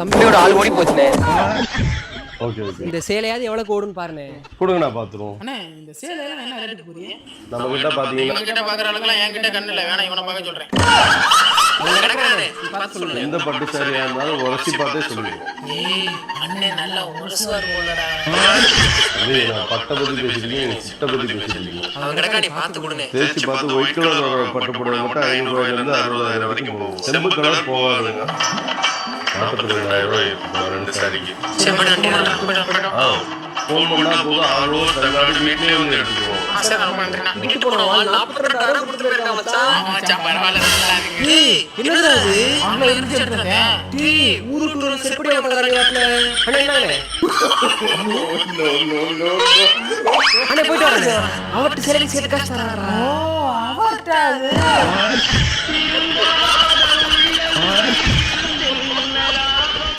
தம்பியோட ஆள் ஓடி போச்சுனே. Okay okay. இந்த சேலையாவது எவ்வளவு ஓடுன்னு பாருனே. கொடுங்க நான் பாத்துறோம். அண்ணே இந்த சேலை எல்லாம் என்ன ரேட்டுக்கு போறீங்க? நம்ம கிட்ட பாத்தீங்கன்னா கிட்ட பாக்குற அளவுக்கு என் கிட்ட கண்ணு இல்ல. வேணா இவனை பார்க்க சொல்றேன். எந்த பட்டு சாரியா இருந்தாலும் உரசி பார்த்தே சொல்லுங்க. அண்ணே நல்லா உரசுவா இருக்கும்லடா. அது நான் பட்டை பத்தி பேசிருக்கீங்க, சிட்டை பத்தி பேசிருக்கீங்க. அவன் கிடக்கா நீ பார்த்து கொடுங்க. தேய்ச்சி பார்த்து ஒயிட் கலர் பட்டு புடவை மட்டும் 500 ரூபாயிலிருந்து 60,000 வரைக்கும் போகும். செம்பு கலர் போகாதுங்க. 42,000 ரூபாய் ரெண்டு சாரிக்கு. ஃபோன் பண்ணா போதும், ஆளோ தமிழ்நாடு வீட்லயே வந்து எடுத்துக்குவோம். விட்டு போனோம் 42,000 கொடுத்துருக்கா மச்சான். மச்சான் பரவாயில்ல நல்லா இருக்கு. என்னடா இது? அங்க இருந்து எடுத்துறேன். டேய் ஊருக்கு ஒரு செப்படி ஓட்டறானே வாட்ல. அண்ணே என்னண்ணே? அண்ணே போய்ட்டு வரேன். அவட்ட சேலைக்கு சேர்த்து காசு தராரா? ஓ அவர்ட்ட அது